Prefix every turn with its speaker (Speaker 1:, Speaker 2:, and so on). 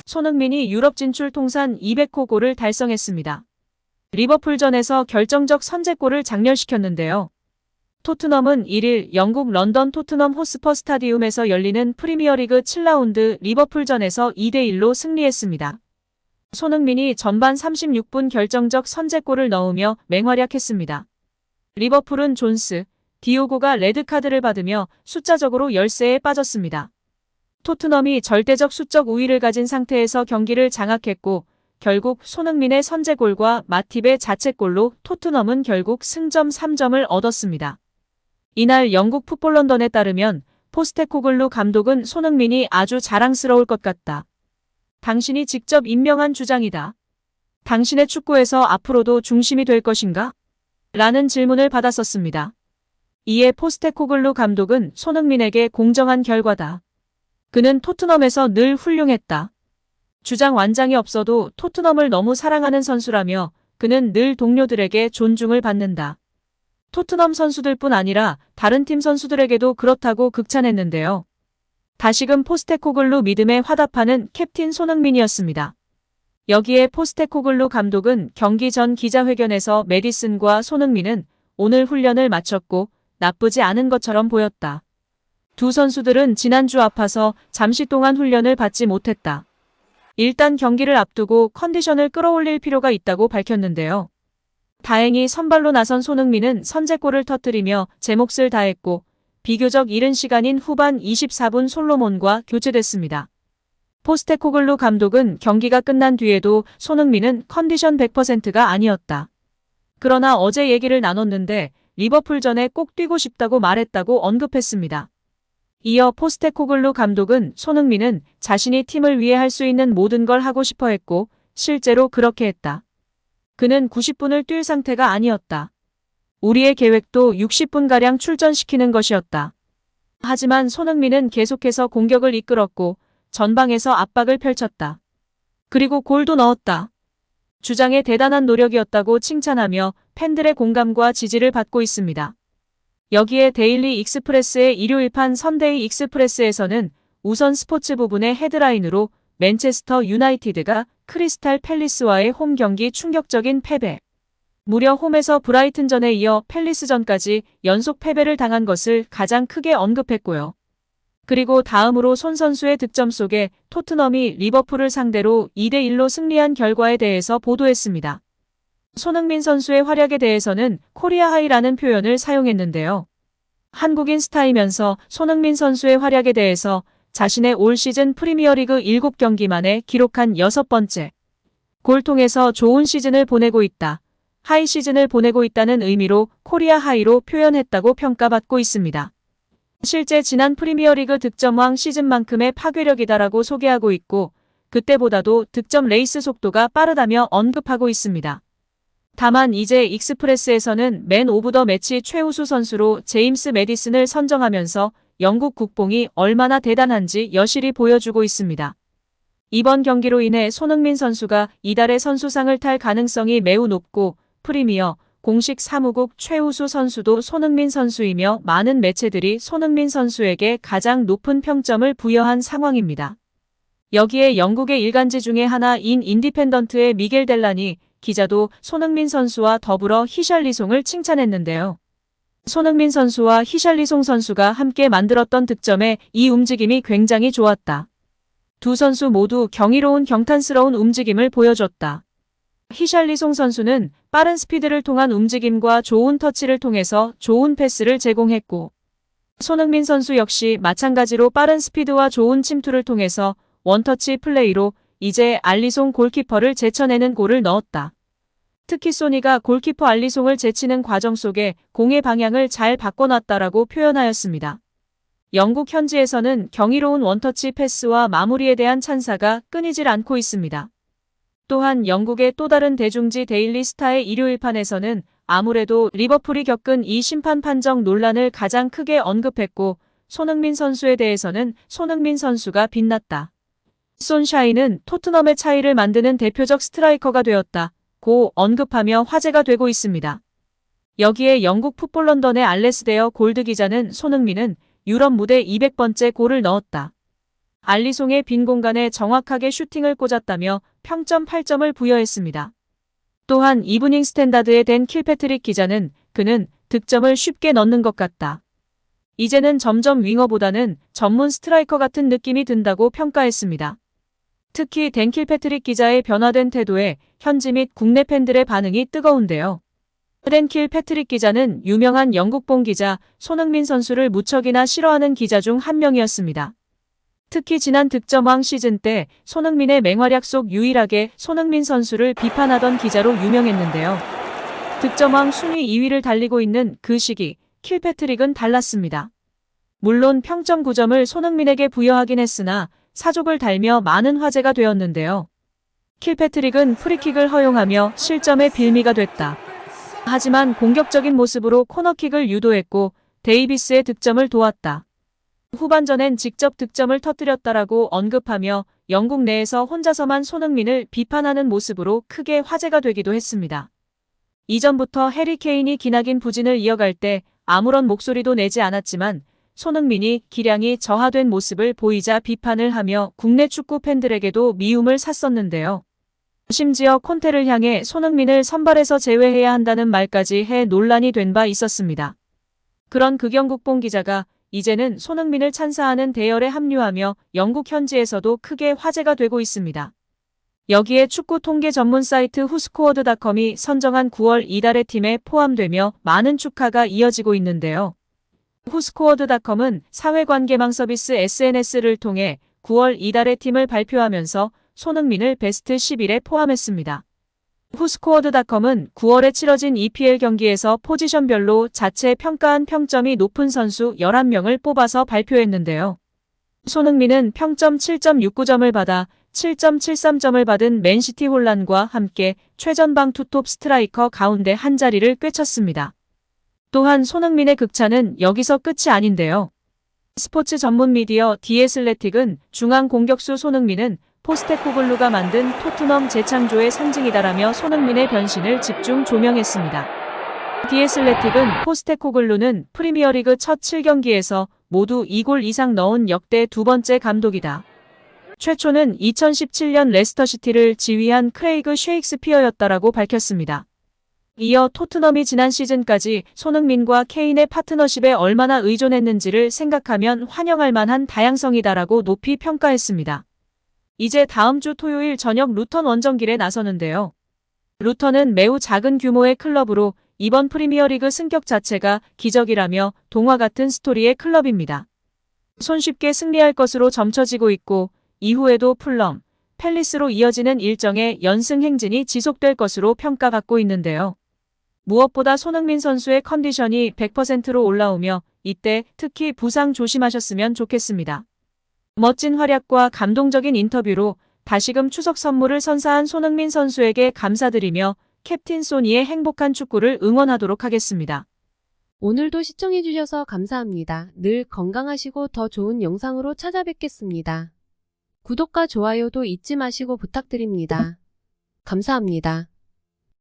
Speaker 1: 손흥민이 유럽 진출 통산 200호 골을 달성했습니다. 리버풀전에서 결정적 선제골을 장렬시켰는데요. 토트넘은 1일 영국 런던 토트넘 호스퍼 스타디움에서 열리는 프리미어리그 7라운드 리버풀전에서 2대1로 승리했습니다. 손흥민이 전반 36분 결정적 선제골을 넣으며 맹활약했습니다. 리버풀은 존스, 디오고가 레드카드를 받으며 숫자적으로 열세에 빠졌습니다. 토트넘이 절대적 수적 우위를 가진 상태에서 경기를 장악했고 결국 손흥민의 선제골과 마팁의 자책골로 토트넘은 결국 승점 3점을 얻었습니다. 이날 영국 풋볼런던에 따르면 포스테코글루 감독은 손흥민이 아주 자랑스러울 것 같다. 당신이 직접 임명한 주장이다. 당신의 축구에서 앞으로도 중심이 될 것인가? 라는 질문을 받았었습니다. 이에 포스테코글루 감독은 손흥민에게 공정한 결과다. 그는 토트넘에서 늘 훌륭했다. 주장 완장이 없어도 토트넘을 너무 사랑하는 선수라며 그는 늘 동료들에게 존중을 받는다. 토트넘 선수들뿐 아니라 다른 팀 선수들에게도 그렇다고 극찬했는데요. 다시금 포스테코글루 믿음에 화답하는 캡틴 손흥민이었습니다. 여기에 포스테코글루 감독은 경기 전 기자회견에서 메디슨과 손흥민은 오늘 훈련을 마쳤고 나쁘지 않은 것처럼 보였다. 두 선수들은 지난주 아파서 잠시 동안 훈련을 받지 못했다. 일단 경기를 앞두고 컨디션을 끌어올릴 필요가 있다고 밝혔는데요. 다행히 선발로 나선 손흥민은 선제골을 터뜨리며 제 몫을 다했고 비교적 이른 시간인 후반 24분 솔로몬과 교체됐습니다. 포스테코글루 감독은 경기가 끝난 뒤에도 손흥민은 컨디션 100%가 아니었다. 그러나 어제 얘기를 나눴는데 리버풀전에 꼭 뛰고 싶다고 말했다고 언급했습니다. 이어 포스테코글루 감독은 손흥민은 자신이 팀을 위해 할 수 있는 모든 걸 하고 싶어 했고 실제로 그렇게 했다. 그는 90분을 뛸 상태가 아니었다. 우리의 계획도 60분가량 출전시키는 것이었다. 하지만 손흥민은 계속해서 공격을 이끌었고 전방에서 압박을 펼쳤다. 그리고 골도 넣었다. 주장의 대단한 노력이었다고 칭찬하며 팬들의 공감과 지지를 받고 있습니다. 여기에 데일리 익스프레스의 일요일판 선데이 익스프레스에서는 우선 스포츠 부분의 헤드라인으로 맨체스터 유나이티드가 크리스탈 팰리스와의 홈 경기 충격적인 패배. 무려 홈에서 브라이튼전에 이어 팰리스전까지 연속 패배를 당한 것을 가장 크게 언급했고요. 그리고 다음으로 손 선수의 득점 속에 토트넘이 리버풀을 상대로 2대1로 승리한 결과에 대해서 보도했습니다. 손흥민 선수의 활약에 대해서는 코리아 하이라는 표현을 사용했는데요. 한국인 스타이면서 손흥민 선수의 활약에 대해서 자신의 올 시즌 프리미어리그 7경기 만에 기록한 6번째 골 통해서 좋은 시즌을 보내고 있다. 하이 시즌을 보내고 있다는 의미로 코리아 하이로 표현했다고 평가받고 있습니다. 실제 지난 프리미어리그 득점왕 시즌만큼의 파괴력이다라고 소개하고 있고 그때보다도 득점 레이스 속도가 빠르다며 언급하고 있습니다. 다만 이제 익스프레스에서는 맨 오브 더 매치 최우수 선수로 제임스 메디슨을 선정하면서 영국 국뽕이 얼마나 대단한지 여실히 보여주고 있습니다. 이번 경기로 인해 손흥민 선수가 이달의 선수상을 탈 가능성이 매우 높고 프리미어 공식 사무국 최우수 선수도 손흥민 선수이며 많은 매체들이 손흥민 선수에게 가장 높은 평점을 부여한 상황입니다. 여기에 영국의 일간지 중에 하나인 인디펜던트의 미겔 델라니 기자도 손흥민 선수와 더불어 히샬리송을 칭찬했는데요. 손흥민 선수와 히샬리송 선수가 함께 만들었던 득점에 이 움직임이 굉장히 좋았다. 두 선수 모두 경이로운 경탄스러운 움직임을 보여줬다. 히샬리송 선수는 빠른 스피드를 통한 움직임과 좋은 터치를 통해서 좋은 패스를 제공했고 손흥민 선수 역시 마찬가지로 빠른 스피드와 좋은 침투를 통해서 원터치 플레이로 이제 알리송 골키퍼를 제쳐내는 골을 넣었다. 특히 소니가 골키퍼 알리송을 제치는 과정 속에 공의 방향을 잘 바꿔놨다라고 표현하였습니다. 영국 현지에서는 경이로운 원터치 패스와 마무리에 대한 찬사가 끊이질 않고 있습니다. 또한 영국의 또 다른 대중지 데일리 스타의 일요일판에서는 아무래도 리버풀이 겪은 이 심판 판정 논란을 가장 크게 언급했고 손흥민 선수에 대해서는 손흥민 선수가 빛났다. 손샤이는 토트넘의 차이를 만드는 대표적 스트라이커가 되었다. 고 언급하며 화제가 되고 있습니다. 여기에 영국 풋볼런던의 알레스데어 골드 기자는 손흥민은 유럽 무대 200번째 골을 넣었다. 알리송의 빈 공간에 정확하게 슈팅을 꽂았다며 평점 8점을 부여했습니다. 또한 이브닝 스탠다드의 댄 킬패트릭 기자는 그는 득점을 쉽게 넣는 것 같다. 이제는 점점 윙어보다는 전문 스트라이커 같은 느낌이 든다고 평가했습니다. 특히 댄 킬패트릭 기자의 변화된 태도에 현지 및 국내 팬들의 반응이 뜨거운데요. 댄 킬패트릭 기자는 유명한 영국본 기자 손흥민 선수를 무척이나 싫어하는 기자 중 한 명이었습니다. 특히 지난 득점왕 시즌 때 손흥민의 맹활약 속 유일하게 손흥민 선수를 비판하던 기자로 유명했는데요. 득점왕 순위 2위를 달리고 있는 그 시기 킬패트릭은 달랐습니다. 물론 평점 9점을 손흥민에게 부여하긴 했으나 사족을 달며 많은 화제가 되었는데요. 킬패트릭은 프리킥을 허용하며 실점의 빌미가 됐다. 하지만 공격적인 모습으로 코너킥을 유도했고 데이비스의 득점을 도왔다. 후반전엔 직접 득점을 터뜨렸다라고 언급하며 영국 내에서 혼자서만 손흥민을 비판하는 모습으로 크게 화제가 되기도 했습니다. 이전부터 해리 케인이 기나긴 부진을 이어갈 때 아무런 목소리도 내지 않았지만 손흥민이 기량이 저하된 모습을 보이자 비판을 하며 국내 축구 팬들에게도 미움을 샀었는데요. 심지어 콘테를 향해 손흥민을 선발에서 제외해야 한다는 말까지 해 논란이 된 바 있었습니다. 그런 극영국본 기자가 이제는 손흥민을 찬사하는 대열에 합류하며 영국 현지에서도 크게 화제가 되고 있습니다. 여기에 축구 통계 전문 사이트 후스코어드닷컴이 선정한 9월 이달의 팀에 포함되며 많은 축하가 이어지고 있는데요. 후스코어드닷컴은 사회관계망 서비스 SNS를 통해 9월 이달의 팀을 발표하면서 손흥민을 베스트 11에 포함했습니다. 후스코어드닷컴은 9월에 치러진 EPL 경기에서 포지션별로 자체 평가한 평점이 높은 선수 11명을 뽑아서 발표했는데요. 손흥민은 평점 7.69점을 받아 7.73점을 받은 맨시티 혼란과 함께 최전방 투톱 스트라이커 가운데 한 자리를 꿰찼습니다. 또한 손흥민의 극찬은 여기서 끝이 아닌데요. 스포츠 전문 미디어 디애슬레틱은 중앙 공격수 손흥민은 포스테코글루가 만든 토트넘 재창조의 상징이다라며 손흥민의 변신을 집중 조명했습니다. 디애슬레틱은 포스테코글루는 프리미어리그 첫 7경기에서 모두 2골 이상 넣은 역대 두 번째 감독이다. 최초는 2017년 레스터시티를 지휘한 크레이그 셰익스피어였다라고 밝혔습니다. 이어 토트넘이 지난 시즌까지 손흥민과 케인의 파트너십에 얼마나 의존했는지를 생각하면 환영할 만한 다양성이다라고 높이 평가했습니다. 이제 다음 주 토요일 저녁 루턴 원정길에 나서는데요. 루턴은 매우 작은 규모의 클럽으로 이번 프리미어리그 승격 자체가 기적이라며 동화 같은 스토리의 클럽입니다. 손쉽게 승리할 것으로 점쳐지고 있고 이후에도 풀럼, 팰리스로 이어지는 일정의 연승 행진이 지속될 것으로 평가받고 있는데요. 무엇보다 손흥민 선수의 컨디션이 100%로 올라오며 이때 특히 부상 조심하셨으면 좋겠습니다. 멋진 활약과 감동적인 인터뷰로 다시금 추석 선물을 선사한 손흥민 선수에게 감사드리며 캡틴 소니의 행복한 축구를 응원하도록 하겠습니다.
Speaker 2: 오늘도 시청해주셔서 감사합니다. 늘 건강하시고 더 좋은 영상으로 찾아뵙겠습니다. 구독과 좋아요도 잊지 마시고 부탁드립니다. 감사합니다.